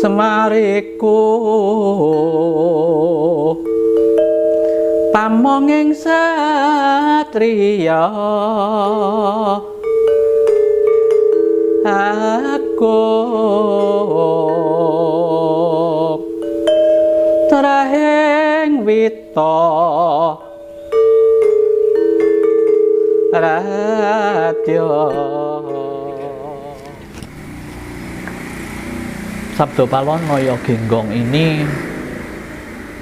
Semariku pamonging satriya aku trahing wita radya. Sabdo Palon Noyo Genggong ini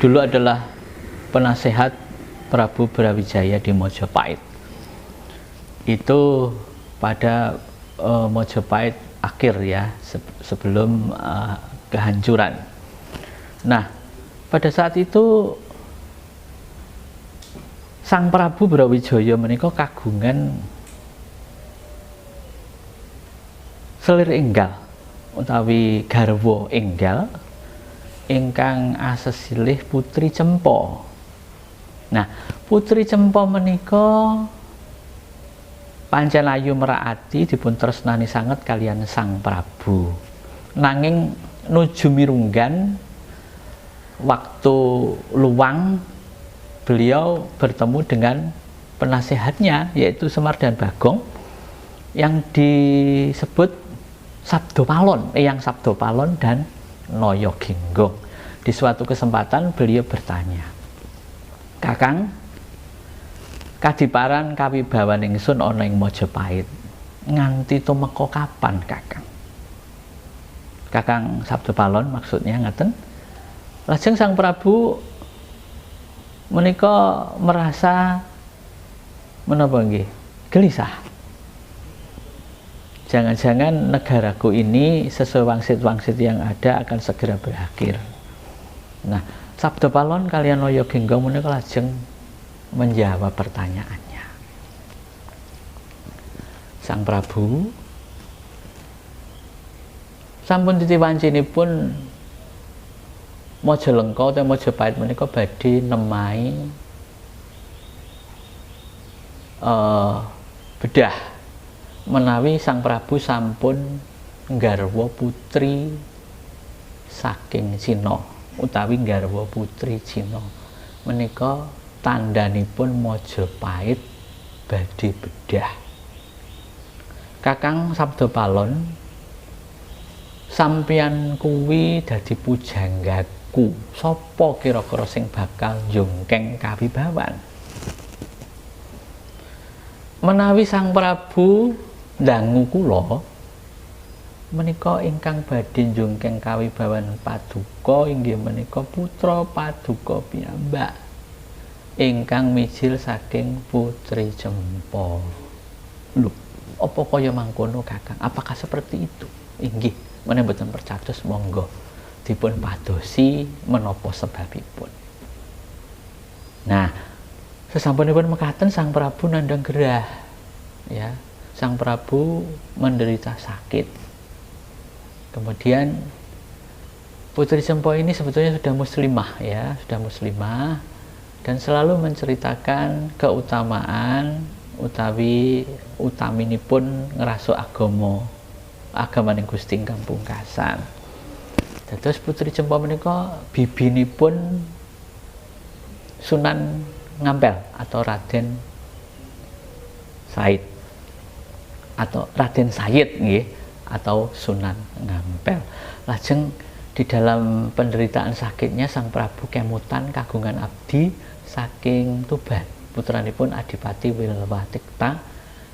dulu adalah penasehat Prabu Brawijaya di Mojopahit. Itu pada Mojopahit akhir ya, sebelum kehancuran. Nah, pada saat itu Sang Prabu Brawijaya menika kagungan selir enggal utawi garwa enggal ingkang asesilih Putri Cempa. Nah, Putri Cempa menika pancen ayu meraati dipun tresnani sanget kalian Sang Prabu. Nanging nuju mirunggan waktu luang beliau bertemu dengan penasehatnya yaitu Semar dan Bagong yang disebut Sabdo Palon, Eyang Sabdo Palon dan Noyo Genggong. Di suatu kesempatan beliau bertanya, "Kakang, kadiparan kawibawan ingsun ana ing Mojopahit. Nganti tumeka kapan, Kakang?" Kakang Sabdo Palon maksudnya ngaten. Lajeng Sang Prabu menika merasa menapa nggih? Gelisah. Jangan-jangan negaraku ini sesuai wangsit-wangsit yang ada akan segera berakhir. Nah, Sabdo Palon kalian Noyo Genggong menika lajeng menjawab pertanyaannya. Sang Prabu sampun titiwancinipun Majalengka atau Mojopahit menika badhe nemai bedah menawi Sang Prabu sampun nggarwa putri saking Cina utawi nggarwa putri Cina. Menika tandhanipun Mojopahit badhe bedah. Kakang Sabdo Palon, sampeyan kuwi dadi pujanggaku. Sapa kira-kira sing bakal njungkeng kawibawan? Menawi Sang Prabu dangu kula menika ingkang badhe njungkeng kawibawan Paduka inggih menika putra Paduka piyambak ingkang mijil saking Putri Cempa. Lho, apa kaya mangkono Kakang? Apakah seperti itu? Inggih, menawi boten percados monggo dipun padosi menapa sebabipun. Nah, sesampunipun mekaten Sang Prabu nandhang gerah ya. Sang Prabu menderita sakit. Kemudian Putri Cempa ini sebetulnya sudah muslimah ya, sudah muslimah dan selalu menceritakan keutamaan utawi utaminipun ngrasuk agamaning Gusti ingkang pungkasan. Dados Putri Cempa menika bibinipun Sunan Ngampel atau Raden Said atau Raden Said nggih atau Sunan Ngampel. Lajeng di dalam penderitaan sakitnya Sang Prabu kemutan kagungan abdi saking Tuban. Putranipun Adipati Wilwatikta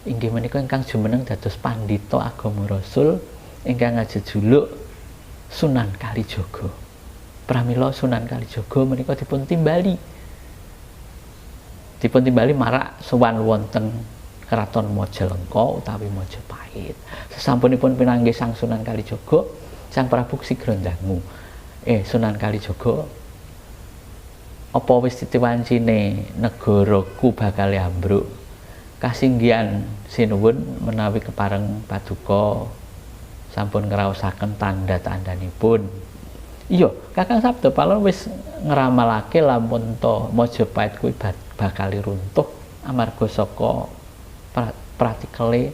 inggih menika ingkang jumeneng dados pandhita agama Rasul ingkang ngajejuluk Sunan Kalijaga. Pramila Sunan Kalijaga menika dipun timbali marak sowan wonten Keraton Majalengka utawi Mojopahit. Sesampunipun pinanggih Sang Sunan Kalijaga, Sang Prabu sigra ndangu, Sunan Kalijaga, apa wis titiwancine negaraku bakal ambruk? Kasinggihan sinuwun menawi kepareng Paduka sampun ngraosaken tanda-tandanipun. Iya, Kakang Sabdo Palon wis ngeramalake lamun to Mojopahit kuwi bakal runtuh amarga saka pratikele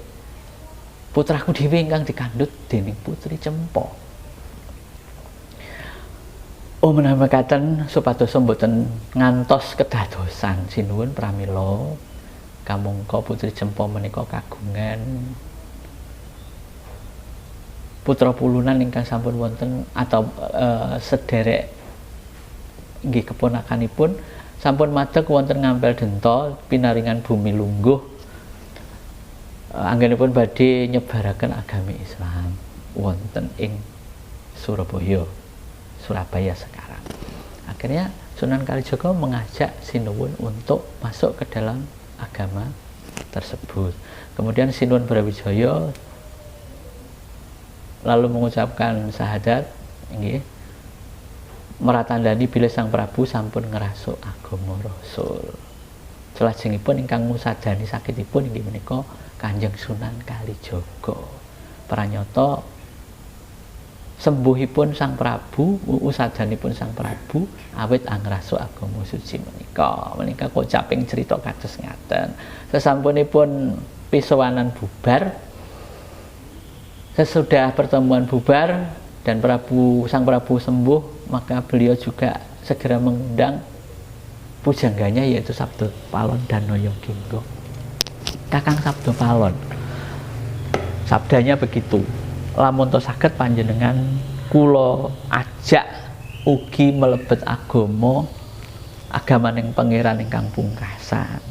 putraku dhewe ingkang dikandhut dening Putri Cempa. Oh menawi mekaten supados mboten ngantos kedadosan sinuwun pramila kamangka Putri Cempo menika kagungan putra pulunan ingkang sampun wonten atau sederek nggih keponakanipun sampun madeg wonten Ngampel Denta pinaringan bumi lungguh anggenipun badhe nyebaraken agami Islam wonten ing Surabaya sekarang. Akhirnya Sunan Kalijaga mengajak Sinuwun untuk masuk ke dalam agama tersebut. Kemudian Sinuwun Brawijaya lalu mengucapkan syahadat nggih meratandani bilih Sang Prabu sampun ngrasuk agama Rasul. Salajengipun ingkang ngusadani sakitipun inggih menika Kanjeng Sunan Kalijaga. Pranyata sembuhipun Sang Prabu, usadanipun Sang Prabu awit angrasuk agama suci menika kocaping cerita kados ngaten. Sesampunipun pisowanan bubar, sesudah pertemuan bubar dan Sang Prabu sembuh, maka beliau juga segera mengundang pujangganya yaitu Sabda Palon dan Naya Genggong. Kakang Sabda Palon, sabdanya begitu, lamun to saged panjenengan kula ajak ugi melebet agamaning pangeran ingkang pungkasan.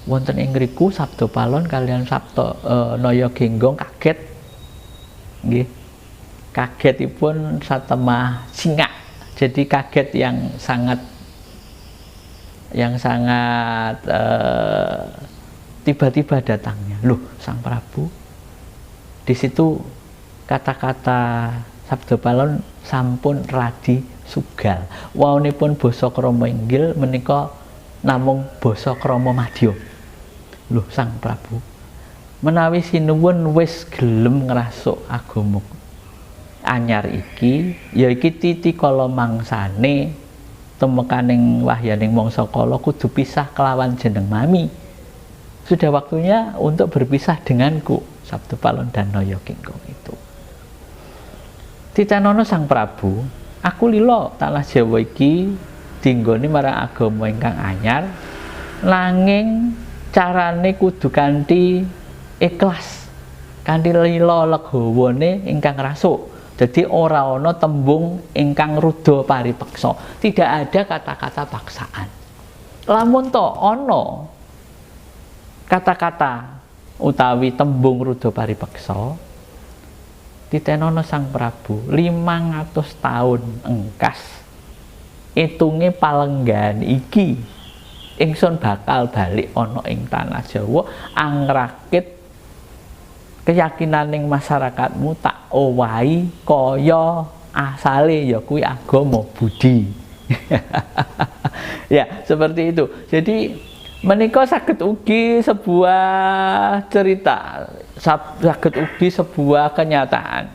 Wonten ing ngriku Sabda Palon kaliyan Sabda Naya Genggong kaget nggih. Kagetipun satemah singak. Jadi kaget yang sangat tiba-tiba datangnya. Loh, Sang Prabu. Di situ kata-kata Sabda Palon sampun radi sugal. Waunipun basa krama inggil menika namung basa krama madya. Lho Sang Prabu, menawi sinuwun wis gelem ngrasuk agama anyar iki, ya iki titi kala mangsane temekaning wahyaning mangsa kala kudu pisah kelawan jeneng mami. Sudah waktunya untuk berpisah denganku. Sabda Palon dan Naya Genggong itu. Titanono Sang Prabu, aku lila tanah Jawa iki dinggoni marang agama ingkang anyar, nanging carane kudu kanthi ikhlas, kanthi lila legawane ingkang rasuk. Jadi ora ana tembung ingkang rudha paripeksa, tidak ada kata-kata paksaan. Lamun to ana kata-kata utawi tembung rudha paripeksa, titenono Sang Prabu 500 tahun engkas itunge palenggan iki ingsun bakal balik ana ing tanah Jawa angrakit keyakinaning masyarakatmu tak owahi kaya asale ya kuwi agama Budi. Ya, seperti itu. Jadi menika saged ugi sebuah cerita, saged ugi sebuah kenyataan.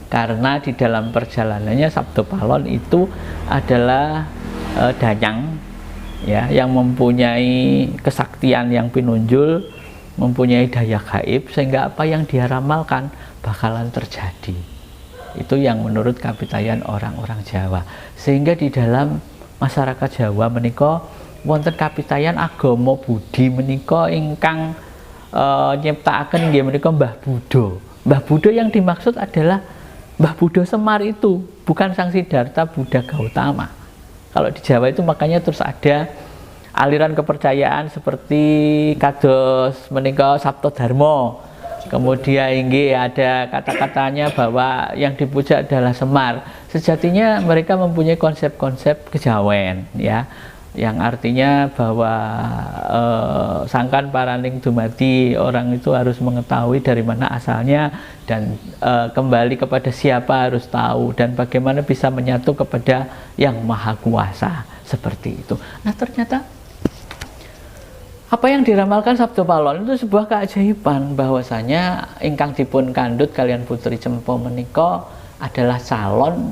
Karena di dalam perjalanannya Sabda Palon itu adalah danyang ya, yang mempunyai kesaktian yang pinunjul, mempunyai daya gaib, sehingga apa yang dia ramalkan bakalan terjadi. Itu yang menurut kapitayan orang-orang Jawa. Sehingga di dalam masyarakat Jawa menika wonten kapitayan agama Budi menika ingkang nyiptakaken nggih menika Mbah Buddha. Mbah Buddha yang dimaksud adalah Mbah Buddha Semar itu, bukan Sang Siddhartha Buddha Gautama. Kalau di Jawa itu makanya terus ada aliran kepercayaan seperti kados menika Sabto Dharma. Kemudian inggih ada kata-katanya bahwa yang dipuja adalah Semar. Sejatinya mereka mempunyai konsep-konsep kejawen ya, yang artinya bahwa sangkan paraning dumadi, orang itu harus mengetahui dari mana asalnya dan kembali kepada siapa harus tahu, dan bagaimana bisa menyatu kepada yang maha kuasa, seperti itu. Nah ternyata apa yang diramalkan Sabda Palon itu sebuah keajaiban, bahwasanya ingkang dipun kandut kalian Putri Cempo menika adalah calon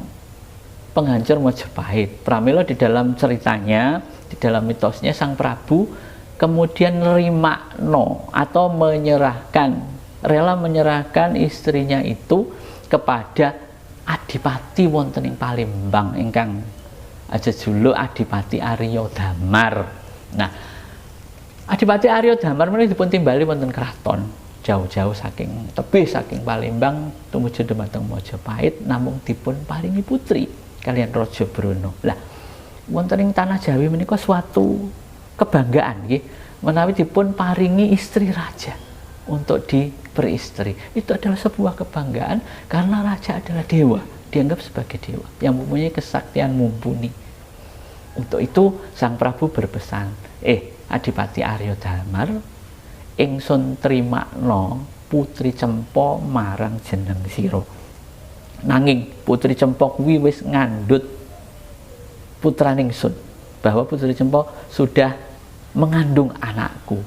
penghancur Majapahit. Pramila di dalam ceritanya, di dalam mitosnya, Sang Prabu kemudian nerimakno atau menyerahkan, rela menyerahkan istrinya itu kepada adipati wonten ing Palembang ingkang jejuluk Adipati Arya Damar. Nah, Adipati Arya Damar menika dipun timbali wonten kraton jauh-jauh saking tebih saking Palembang tumuju dhumateng Majapahit namung dipun paringi putri kaliyan Raja Brana. Lah, wonten ing tanah Jawi menika suatu kebanggaan nggih menawi dipun paringi istri raja untuk diperistri. Itu adalah sebuah kebanggaan karena raja adalah dewa, dianggap sebagai dewa yang mempunyai kesaktian mumpuni. Untuk itu Sang Prabu berpesan, Adipati Arya Damar, ingsun trimakna Putri Cempa marang jeneng sira. Nanging Putri Cempa kuwi wis ngandhut putraning ingsun, bahwa Putri Cempa sudah mengandung anakku.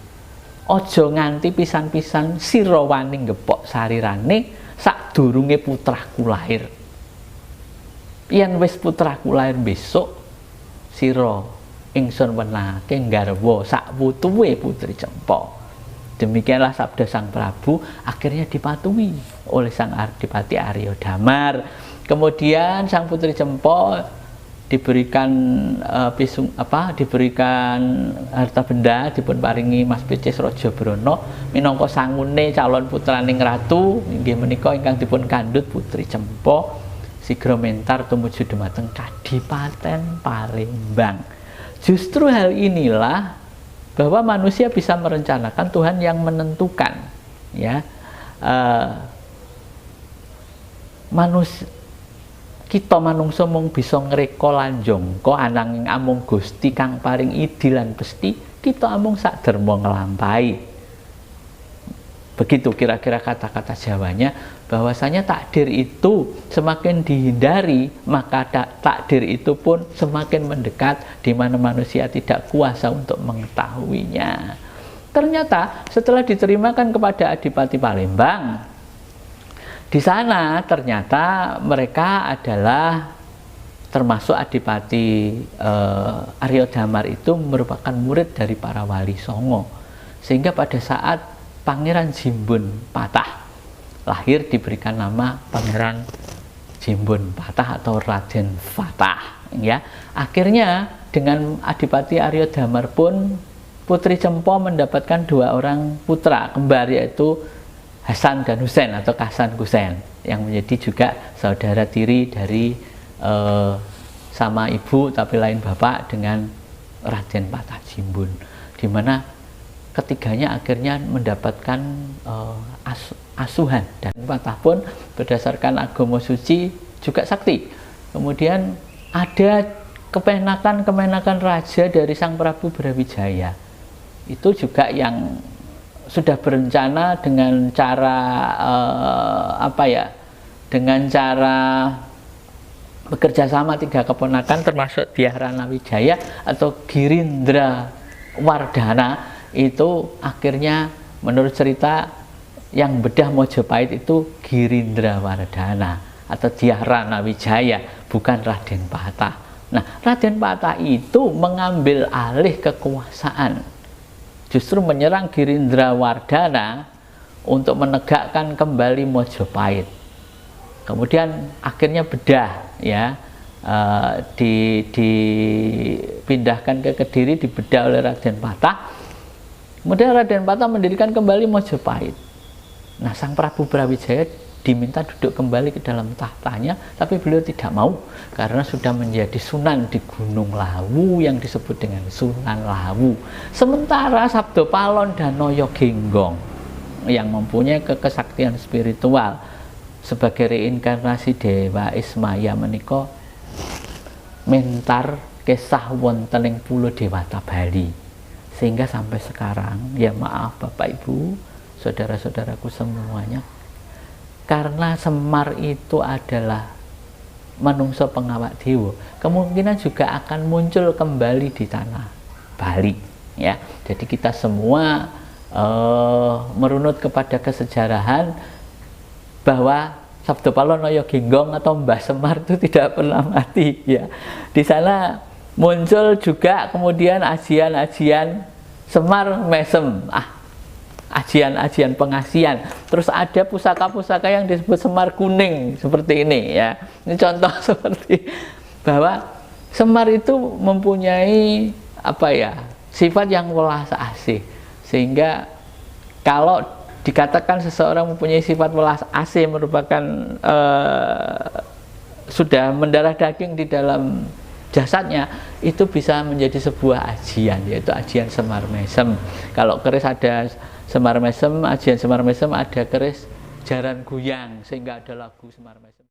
Aja nganti pisan-pisan sira wani ngepok sarirane sadurunge putraku lahir. Yen wis putraku lahir besok, sira ingsun wenehake nggarwa sakputuhe Putri Cempa. Demikianlah sabda Sang Prabu akhirnya dipatuhi oleh Sang Adipati Arya Damar. Kemudian Sang Putri Cempa diberikan diberikan harta benda, dipun paringi Mas Pecis Raja Brana minangka sangune calon putraning ratu inggih menika ingkang dipun kandhut Putri Cempa sigra mentar tumuju dhumateng Kadipaten Palembang. Justru hal inilah bahwa manusia bisa merencanakan, Tuhan yang menentukan, ya. Kita manungsa mung bisa ngreka lan njangka ananging amung Gusti kang paring idi lan pesti kita amung saderma nglampahi. Begitu kira-kira kata-kata Jawanya, bahwasanya takdir itu semakin dihindari maka takdir itu pun semakin mendekat, di mana manusia tidak kuasa untuk mengetahuinya. Ternyata setelah diterimakan kepada Adipati Palembang, di sana ternyata mereka adalah termasuk Adipati Arya Damar itu merupakan murid dari para wali songo, sehingga pada saat Pangeran Jimbun Patah lahir diberikan nama Pangeran Jimbun Patah atau Raden Fatah, ya. Akhirnya dengan Adipati Arya Damar pun Putri Cempa mendapatkan 2 orang putra kembar, yaitu Hasan dan Husain atau Hasan Husain, yang menjadi juga saudara tiri dari sama ibu tapi lain bapak dengan Raden Patah Jimbun, di mana ketiganya akhirnya mendapatkan asuhan, dan Patah pun berdasarkan agama suci juga sakti. Kemudian ada kemenakan raja dari Sang Prabu Brawijaya, itu juga yang sudah berencana dengan cara dengan cara bekerja sama 3 keponakan termasuk Dyahrana Wijaya atau Girindra Wardana. Itu akhirnya menurut cerita yang bedah Majapahit itu Girindra Wardana atau Dyahrana Wijaya, bukan Raden Patah. Nah, Raden Patah itu mengambil alih kekuasaan, justru menyerang Girindra Wardana untuk menegakkan kembali Majapahit. Kemudian akhirnya bedah, ya, dipindahkan ke Kediri, dibedah oleh Raden Patah. Kemudian Raden Patah mendirikan kembali Majapahit. Nah, Sang Prabu Brawijaya diminta duduk kembali ke dalam tahtanya, tapi beliau tidak mau karena sudah menjadi Sunan di Gunung Lawu yang disebut dengan Sunan Lawu. Sementara Sabdo Palon dan Noyo Genggong yang mempunyai kesaktian spiritual sebagai reinkarnasi Dewa Ismaya menika mentar kesah wonten ing Pulo Dewata Bali. Sehingga sampai sekarang, ya maaf Bapak Ibu, saudara-saudaraku semuanya, karena Semar itu adalah manungsa pengawak dewa, kemungkinan juga akan muncul kembali di tanah Bali, ya. Jadi kita semua merunut kepada kesejarahan bahwa Sabdo Palon Noyo Genggong atau Mbah Semar itu tidak pernah mati, ya. Di sana muncul juga kemudian ajian-ajian Semar Mesem. ajian-ajian pengasian. Terus ada pusaka-pusaka yang disebut Semar Kuning seperti ini ya. Ini contoh seperti bahwa Semar itu mempunyai apa ya, sifat yang welas asih, sehingga kalau dikatakan seseorang mempunyai sifat welas asih merupakan sudah mendarah daging di dalam jasadnya, itu bisa menjadi sebuah ajian, yaitu ajian Semar Mesem. Kalau keris ada Semar Mesem, ajian Semar Mesem, ada keris Jaran Guyang, sehingga ada lagu Semar Mesem.